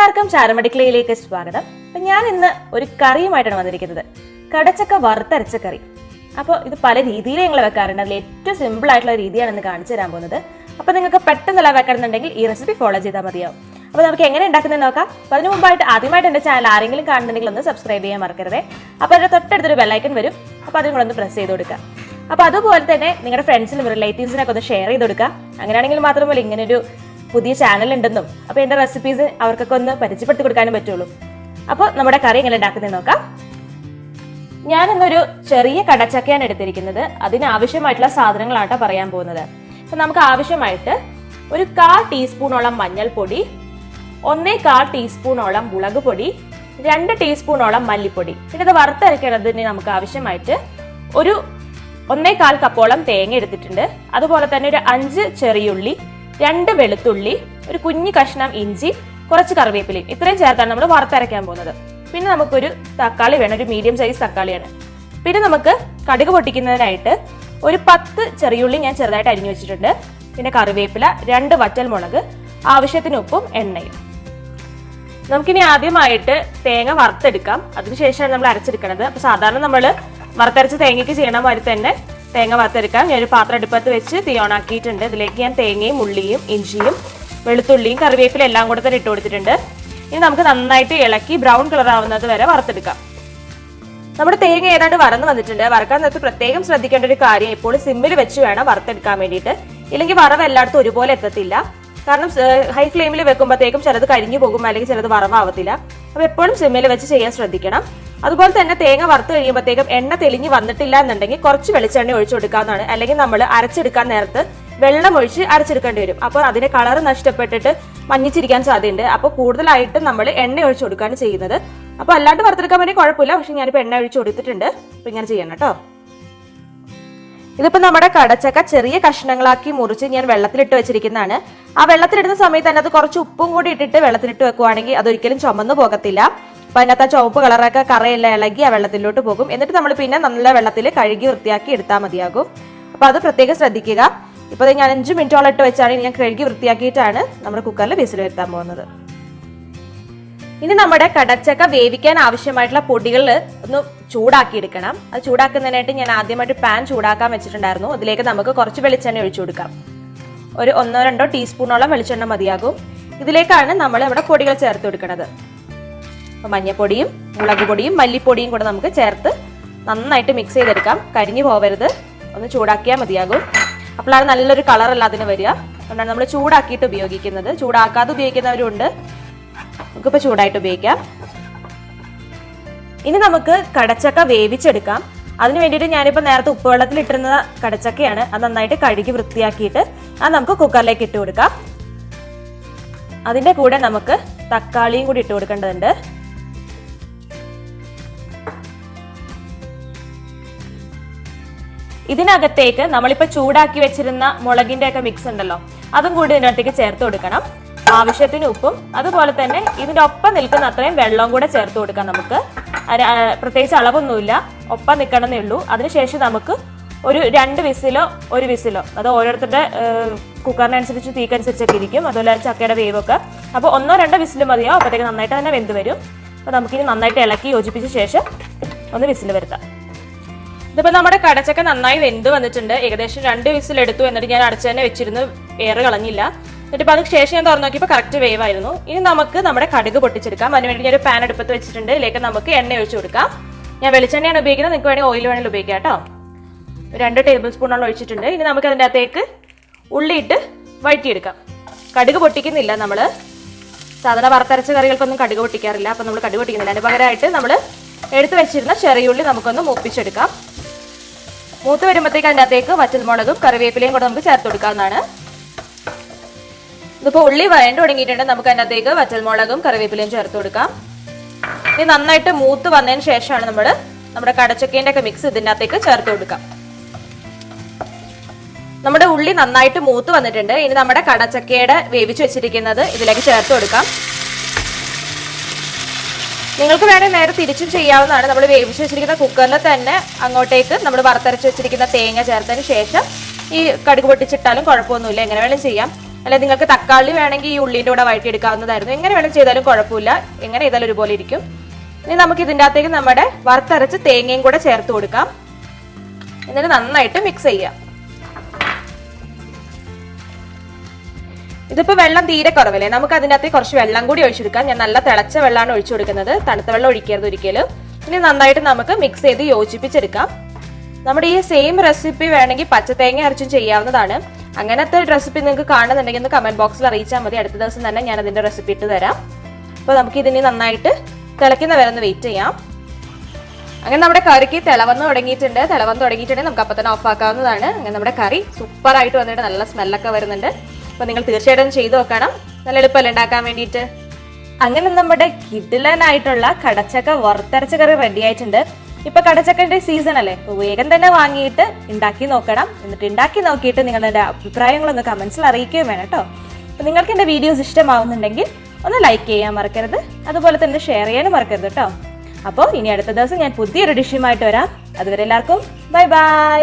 എല്ലാവർക്കും ചാരുമടിക്കളയിലേക്ക് സ്വാഗതം. അപ്പം ഞാൻ ഇന്ന് ഒരു കറിയുമായിട്ടാണ് വന്നിരിക്കുന്നത്, കടച്ചക്ക വറുത്തരച്ച കറി. അപ്പോൾ ഇത് പല രീതിയിൽ ഞങ്ങൾ വെക്കാറുണ്ട്. അതിൽ ഏറ്റവും സിമ്പിൾ ആയിട്ടുള്ള രീതിയാണ് ഇന്ന് കാണിച്ചു തരാൻ പോകുന്നത്. അപ്പോൾ നിങ്ങൾക്ക് പെട്ടെന്ന് വെക്കണമെന്നുണ്ടെങ്കിൽ ഈ റെസിപ്പി ഫോളോ ചെയ്താൽ മതിയാവും. അപ്പോൾ നമുക്ക് എങ്ങനെ ഉണ്ടാക്കുന്നത് നോക്കാം. അപ്പോൾ അതിന് മുമ്പായിട്ട് ആദ്യമായിട്ട് എൻ്റെ ചാനൽ ആരെങ്കിലും കാണുന്നുണ്ടെങ്കിൽ ഒന്ന് സബ്സ്ക്രൈബ് ചെയ്യാൻ മറക്കരുത്. അപ്പോൾ അതിൻ്റെ തൊട്ടടുത്തൊരു ബെല്ലൈക്കൺ വരും, അപ്പോൾ അതും കൂടെ ഒന്ന് പ്രസ് ചെയ്ത് കൊടുക്കുക. അപ്പോൾ അതുപോലെ തന്നെ നിങ്ങളുടെ ഫ്രണ്ട്സിനും റിലേറ്റീവ്സിനൊക്കെ ഒന്ന് ഷെയർ ചെയ്ത് കൊടുക്കുക. അങ്ങനെയാണെങ്കിൽ മാത്രമല്ല ഇങ്ങനൊരു പുതിയ ചാനൽ ഉണ്ടെന്നും അപ്പോൾ എൻ്റെ റെസിപ്പീസ് അവർക്കൊക്കെ ഒന്ന് പരിചയപ്പെടുത്തി കൊടുക്കാനും പറ്റുള്ളൂ. അപ്പോൾ നമ്മുടെ കറി എങ്ങനെ ഉണ്ടാക്കുന്നത് നോക്കാം. ഞാനിന്നൊരു ചെറിയ കടച്ചക്കയാണ് എടുത്തിരിക്കുന്നത്. അതിനാവശ്യമായിട്ടുള്ള സാധനങ്ങളാണ് പറയാൻ പോകുന്നത്. അപ്പം നമുക്ക് ആവശ്യമായിട്ട് ഒരു 1/4 ടീസ്പൂണോളം മഞ്ഞൾപ്പൊടി, 1/4 ടീസ്പൂണോളം മുളക് പൊടി, 2 ടീസ്പൂണോളം മല്ലിപ്പൊടി. പിന്നെ ഇത് വറുത്തരയ്ക്കുന്നതിന് നമുക്ക് ആവശ്യമായിട്ട് ഒരു 1/4 കപ്പോളം തേങ്ങ എടുത്തിട്ടുണ്ട്. അതുപോലെ തന്നെ ഒരു 5 ചെറിയുള്ളി, 2 വെളുത്തുള്ളി, ഒരു കുഞ്ഞു കഷ്ണം ഇഞ്ചി, കുറച്ച് കറിവേപ്പിലയും, ഇത്രയും ചേർത്താണ് നമ്മൾ വറുത്തരയ്ക്കാൻ പോകുന്നത്. പിന്നെ നമുക്കൊരു തക്കാളി വേണം, ഒരു മീഡിയം സൈസ് തക്കാളിയാണ്. പിന്നെ നമുക്ക് കടുക് പൊട്ടിക്കുന്നതിനായിട്ട് ഒരു 10 ചെറിയുള്ളി ഞാൻ ചെറുതായിട്ട് അരിഞ്ഞു വെച്ചിട്ടുണ്ട്. പിന്നെ കറിവേപ്പില, 2 വറ്റൽമുളക്, ആവശ്യത്തിന് ഉപ്പും എണ്ണയും. നമുക്കിനി ആദ്യമായിട്ട് തേങ്ങ വറുത്തെടുക്കാം. അതിനുശേഷമാണ് നമ്മൾ അരച്ചെടുക്കുന്നത്. അപ്പൊ സാധാരണ നമ്മൾ വറുത്തരച്ച് തേങ്ങയ്ക്ക് ചെയ്യണ മാതിരി തന്നെ തേങ്ങ വറുത്തെടുക്കാം. ഞാനൊരു പാത്രം അടുപ്പത്ത് വെച്ച് തീ ഓണാക്കിയിട്ടുണ്ട്. ഇതിലേക്ക് ഞാൻ തേങ്ങയും ഉള്ളിയും ഇഞ്ചിയും വെളുത്തുള്ളിയും കറിവേപ്പിലും എല്ലാം കൂടെ തന്നെ ഇട്ട് കൊടുത്തിട്ടുണ്ട്. ഇനി നമുക്ക് നന്നായിട്ട് ഇളക്കി ബ്രൗൺ കളർ ആവുന്നത് വരെ വറുത്തെടുക്കാം. നമ്മുടെ തേങ്ങ ഏതാണ്ട് വറന്ന് വന്നിട്ടുണ്ട്. വറക്കാൻ നേരത്ത് പ്രത്യേകം ശ്രദ്ധിക്കേണ്ട ഒരു കാര്യം, ഇപ്പോൾ സിമ്മിൽ വെച്ച് വേണം വറുത്തെടുക്കാൻ വേണ്ടിയിട്ട്. ഇല്ലെങ്കിൽ വറവ് എല്ലായിടത്തും ഒരുപോലെ എത്തത്തില്ല. കാരണം ഹൈ ഫ്ലെയിമിൽ വെക്കുമ്പോഴത്തേക്കും ചിലത് കരിഞ്ഞു പോകും, അല്ലെങ്കിൽ ചിലത് വറവാവത്തില്ല. അപ്പൊ എപ്പോഴും സിമ്മിൽ വെച്ച് ചെയ്യാൻ ശ്രദ്ധിക്കണം. അതുപോലെ തന്നെ തേങ്ങ വറുത്ത് കഴിയുമ്പോഴത്തേക്കും എണ്ണ തെളിഞ്ഞ് വന്നിട്ടില്ല എന്നുണ്ടെങ്കിൽ കുറച്ച് വെളിച്ചെണ്ണ ഒഴിച്ചു കൊടുക്കാവുന്നതാണ്. അല്ലെങ്കിൽ നമ്മൾ അരച്ചെടുക്കാൻ നേരത്ത് വെള്ളം ഒഴിച്ച് അരച്ചെടുക്കേണ്ടി വരും. അപ്പോൾ അതിന്റെ കളർ നഷ്ടപ്പെട്ടിട്ട് മഞ്ഞിച്ചിരിക്കാൻ സാധ്യതയുണ്ട്. അപ്പോൾ കൂടുതലായിട്ട് നമ്മൾ എണ്ണ ഒഴിച്ചു കൊടുക്കുകയാണ് ചെയ്യുന്നത്. അപ്പോൾ അല്ലാണ്ട് വറുത്തെടുക്കാൻ വേണ്ടി കുഴപ്പമില്ല, പക്ഷെ ഞാനിപ്പോൾ എണ്ണ ഒഴിച്ചു കൊടുത്തിട്ടുണ്ട്. അപ്പൊ ഇങ്ങനെ ചെയ്യണം കേട്ടോ. ഇതിപ്പോ നമ്മുടെ കടച്ചക്ക ചെറിയ കഷ്ണങ്ങളാക്കി മുറിച്ച് ഞാൻ വെള്ളത്തിലിട്ട് വെച്ചിരിക്കുന്നതാണ്. ആ വെള്ളത്തിലിടുന്ന സമയത്ത് അതിനകത്ത് കുറച്ച് ഉപ്പും കൂടി ഇട്ടിട്ട് വെള്ളത്തിലിട്ട് വെക്കുവാണെങ്കിൽ അതൊരിക്കലും ചുമന്നു പോകത്തില്ല. അപ്പൊ അതിനകത്ത് ആ ചുവപ്പ് കളറൊക്കെ കറയെല്ലാം ഇളകി ആ വെള്ളത്തിലോട്ട് പോകും. എന്നിട്ട് നമ്മൾ പിന്നെ നല്ല വെള്ളത്തിൽ കഴുകി വൃത്തിയാക്കി എടുത്താൽ മതിയാകും. അപ്പൊ അത് പ്രത്യേകം ശ്രദ്ധിക്കുക. ഇപ്പൊ ഞാൻ 5 മിനിറ്റോളം ഇട്ട് വെച്ചാണ് ഞാൻ കഴുകി വൃത്തിയാക്കിയിട്ടാണ് നമ്മുടെ കുക്കറിൽ വിസിൽ വരുത്താൻ പോകുന്നത്. ഇനി നമ്മുടെ കടച്ചക്ക വേവിക്കാൻ ആവശ്യമായിട്ടുള്ള പൊടികൾ ഒന്ന് ചൂടാക്കി എടുക്കണം. അത് ചൂടാക്കുന്നതിനായിട്ട് ഞാൻ ആദ്യമായിട്ട് പാൻ ചൂടാക്കാൻ വെച്ചിട്ടുണ്ടായിരുന്നു. അതിലേക്ക് നമുക്ക് കുറച്ച് വെളിച്ചെണ്ണ ഒഴിച്ചു കൊടുക്കാം. ഒരു 1-2 ടീസ്പൂണോളം വെളിച്ചെണ്ണ മതിയാകും. ഇതിലേക്കാണ് നമ്മൾ നമ്മുടെ പൊടികൾ ചേർത്ത് കൊടുക്കുന്നത്. മഞ്ഞപ്പൊടിയും മുളക് പൊടിയും മല്ലിപ്പൊടിയും കൂടെ നമുക്ക് ചേർത്ത് നന്നായിട്ട് മിക്സ് ചെയ്തെടുക്കാം. കരിഞ്ഞു പോവരുത്, ഒന്ന് ചൂടാക്കിയാൽ മതിയാകും. അപ്പോഴാണ് നല്ലൊരു കളറല്ല അതിന് വരിക. അതുകൊണ്ടാണ് നമ്മൾ ചൂടാക്കിയിട്ട് ഉപയോഗിക്കുന്നത്. ചൂടാക്കാതെ ഉപയോഗിക്കുന്നവരുണ്ട്, നമുക്കിപ്പോൾ ചൂടായിട്ട് ഉപയോഗിക്കാം. ഇനി നമുക്ക് കടച്ചക്ക വേവിച്ചെടുക്കാം. അതിന് വേണ്ടിയിട്ട് ഞാനിപ്പോൾ നേരത്തെ ഉപ്പുവെള്ളത്തിൽ ഇട്ടിരുന്ന കടച്ചക്കയാണ്. അത് നന്നായിട്ട് കഴുകി വൃത്തിയാക്കിയിട്ട് അത് നമുക്ക് കുക്കറിലേക്ക് ഇട്ട് കൊടുക്കാം. അതിൻ്റെ കൂടെ നമുക്ക് തക്കാളിയും കൂടി ഇട്ട് കൊടുക്കേണ്ടതുണ്ട്. ഇതിനകത്തേക്ക് നമ്മളിപ്പോൾ ചൂടാക്കി വെച്ചിരുന്ന മുളകിന്റെ ഒക്കെ മിക്സ് ഉണ്ടല്ലോ, അതും കൂടി ഇതിനകത്തേക്ക് ചേർത്ത് കൊടുക്കണം. ആവശ്യത്തിന് ഉപ്പും അതുപോലെ തന്നെ ഇതിന്റെ ഒപ്പം നിൽക്കുന്ന അത്രയും വെള്ളവും കൂടെ ചേർത്ത് കൊടുക്കാം. നമുക്ക് പ്രത്യേകിച്ച് അളവൊന്നുമില്ല, ഒപ്പം നിൽക്കണമെന്നേ ഉള്ളൂ. അതിനുശേഷം നമുക്ക് ഒരു 2 വിസിലോ 1 വിസിലോ, അത് ഓരോരുത്തരുടെ കുക്കറിനനുസരിച്ച് തീക്കനുസരിച്ചൊക്കെ ഇരിക്കും. അതുപോലെ ചക്കയുടെ വേവൊക്കെ. അപ്പോൾ 1-2 വിസിൽ മതിയോ, അപ്പോഴത്തേക്ക് നന്നായിട്ട് തന്നെ വെന്ത് വരും. അപ്പോൾ നമുക്കിനി നന്നായിട്ട് ഇളക്കി യോജിപ്പിച്ച ശേഷം ഒന്ന് വിസിൽ വരുത്താം. ഇതിപ്പോൾ നമ്മുടെ കടച്ചക്ക നന്നായി വെന്ത് വന്നിട്ടുണ്ട്. ഏകദേശം 2 വിസിൽ എടുത്തു. എന്നിട്ട് ഞാൻ അടച്ചു തന്നെ വെച്ചിരുന്നു, എയർ കളഞ്ഞില്ല. എന്നിട്ട് ഇപ്പോൾ അതിന് ശേഷം ഞാൻ തുറന്നു നോക്കിയപ്പോൾ കറക്റ്റ് വേവായിരുന്നു. ഇനി നമുക്ക് നമ്മുടെ കടുക് പൊട്ടിച്ചെടുക്കാം. അതിനുവേണ്ടി ഞാൻ ഒരു പാൻ അടുപ്പത്ത് വെച്ചിട്ടുണ്ട്. ഇതിലേക്ക് നമുക്ക് എണ്ണ ഒഴിച്ചു കൊടുക്കാം. ഞാൻ വെളിച്ചെണ്ണയാണ് ഉപയോഗിക്കുന്നത്, നിങ്ങൾക്ക് വേണമെങ്കിൽ ഓയിൽ വേണമെങ്കിൽ ഉപയോഗിക്കാം കേട്ടോ. 2 ടേബിൾ സ്പൂണോളം ഒഴിച്ചിട്ടുണ്ട്. ഇനി നമുക്ക് അതിൻ്റെ അകത്തേക്ക് ഉള്ളിയിട്ട് വഴറ്റിയെടുക്കാം. കടുക് പൊട്ടിക്കുന്നില്ല, നമ്മൾ സാധാരണ വറുത്തരച്ച കറികൾക്കൊന്നും കടുക് പൊട്ടിക്കാറില്ല. അപ്പം നമ്മൾ കടുക് പൊട്ടിക്കുന്നില്ല. അതിന് പകരമായിട്ട് നമ്മൾ എടുത്തു വെച്ചിരുന്ന ചെറിയുള്ളി നമുക്കൊന്ന് മൂപ്പിച്ചെടുക്കാം. മൂത്ത് വരുമ്പോഴത്തേക്ക് അതിൻ്റെ അകത്തേക്ക് വറ്റൽമുളകും കറിവേപ്പിലയും കൂടെ നമുക്ക് ചേർത്ത് കൊടുക്കാവുന്നതാണ്. ഇതിപ്പോൾ ഉള്ളി വഴണ്ട് തുടങ്ങിയിട്ടുണ്ട്. നമുക്ക് അതിൻ്റെ അകത്തേക്ക് വറ്റൽമുളകും കറിവേപ്പിലയും ചേർത്ത് കൊടുക്കാം. ഇത് നന്നായിട്ട് മൂത്ത് വന്നതിന് ശേഷമാണ് നമ്മുടെ കടച്ചക്കേൻ്റെ ഒക്കെ മിക്സ് ഇതിൻ്റെ അകത്തേക്ക് ചേർത്ത് കൊടുക്കാം. നമ്മുടെ ഉള്ളി നന്നായിട്ട് മൂത്ത് വന്നിട്ടുണ്ട്. ഇനി നമ്മുടെ കടച്ചക്കയുടെ വേവിച്ച് വെച്ചിരിക്കുന്നത് ഇതിലേക്ക് ചേർത്ത് കൊടുക്കാം. നിങ്ങൾക്ക് വേണമെങ്കിൽ നേരെ തിരിച്ചും ചെയ്യാവുന്നതാണ്. നമ്മൾ വേവിച്ച് വെച്ചിരിക്കുന്ന കുക്കറിൽ തന്നെ അങ്ങോട്ടേക്ക് നമ്മൾ വറുത്തരച്ച് വെച്ചിരിക്കുന്ന തേങ്ങ ചേർത്തതിന് ശേഷം ഈ കടുക് പൊട്ടിച്ചിട്ടാലും കുഴപ്പമൊന്നുമില്ല, എങ്ങനെ വേണമെങ്കിലും ചെയ്യാം. അല്ലെങ്കിൽ നിങ്ങൾക്ക് തക്കാളി വേണമെങ്കിൽ ഈ ഉള്ളിൻ്റെ കൂടെ വഴറ്റിയെടുക്കാവുന്നതായിരുന്നു. എങ്ങനെ വേണമെങ്കിൽ ചെയ്താലും കുഴപ്പമില്ല, എങ്ങനെ ചെയ്താലും ഒരുപോലെ ഇരിക്കും. ഇനി നമുക്ക് ഇതിൻ്റെ അകത്തേക്ക് നമ്മുടെ വറുത്തരച്ച് തേങ്ങയും കൂടെ ചേർത്ത് കൊടുക്കാം. എന്നിട്ട് നന്നായിട്ട് മിക്സ് ചെയ്യാം. ഇതിപ്പോൾ വെള്ളം തീരെ കുറവല്ലേ, നമുക്ക് അതിൻ്റെ അകത്തേക്ക് കുറച്ച് വെള്ളം കൂടി ഒഴിച്ചെടുക്കാം. ഞാൻ നല്ല തിളച്ച വെള്ളമാണ് ഒഴിച്ചു കൊടുക്കുന്നത്, തണുത്ത വെള്ളം ഒഴിക്കരുത് ഒരിക്കലും. ഇനി നന്നായിട്ട് നമുക്ക് മിക്സ് ചെയ്ത് യോജിപ്പിച്ചെടുക്കാം. നമ്മുടെ ഈ സെയിം റെസിപ്പി വേണമെങ്കിൽ പച്ചത്തേങ്ങ അരച്ചും ചെയ്യാവുന്നതാണ്. അങ്ങനത്തെ റെസിപ്പി നിങ്ങൾക്ക് കാണുന്നുണ്ടെങ്കിൽ ഒന്ന് കമന്റ് ബോക്സിൽ അറിയിച്ചാൽ മതി. അടുത്ത ദിവസം തന്നെ ഞാൻ അതിന്റെ റെസിപ്പി ഇട്ട് തരാം. അപ്പോൾ നമുക്ക് ഇതിനെ നന്നായിട്ട് തിളയ്ക്കുന്ന വരെ ഒന്ന് വെയിറ്റ് ചെയ്യാം. അങ്ങനെ നമ്മുടെ കറിക്ക് തിളവന്ന് തുടങ്ങിയിട്ടുണ്ടെങ്കിൽ നമുക്ക് അപ്പം തന്നെ ഓഫ് ആക്കാവുന്നതാണ്. അങ്ങനെ നമ്മുടെ കറി സൂപ്പർ ആയിട്ട് വന്നിട്ട് നല്ല സ്മെല്ലൊക്കെ വരുന്നുണ്ട്. അപ്പോൾ നിങ്ങൾ തീർച്ചയായിട്ടും ചെയ്ത് നോക്കണം, നല്ല എളുപ്പമല്ലേ ഉണ്ടാക്കാൻ വേണ്ടിയിട്ട്. അങ്ങനെ നമ്മുടെ കിടിലനായിട്ടുള്ള കടച്ചക്ക വറുത്തരച്ച കറി റെഡി ആയിട്ടുണ്ട്. ഇപ്പൊ കടച്ചക്കന്റെ സീസൺ അല്ലേ, അപ്പൊ വേഗം തന്നെ വാങ്ങിയിട്ട് ഉണ്ടാക്കി നോക്കണം. എന്നിട്ട് ഉണ്ടാക്കി നോക്കിയിട്ട് നിങ്ങളുടെ അഭിപ്രായങ്ങളൊന്ന് കമന്റ്സിൽ അറിയിക്കുകയും വേണം കേട്ടോ. അപ്പൊ നിങ്ങൾക്ക് എന്റെ വീഡിയോസ് ഇഷ്ടമാവുന്നുണ്ടെങ്കിൽ ഒന്ന് ലൈക്ക് ചെയ്യാൻ മറക്കരുത്, അതുപോലെ തന്നെ ഷെയർ ചെയ്യാനും മറക്കരുത് കേട്ടോ. അപ്പോൾ ഇനി അടുത്ത ദിവസം ഞാൻ പുതിയൊരു ഡിഷുമായിട്ട് വരാം. അതുവരെ എല്ലാവർക്കും ബൈ ബൈ.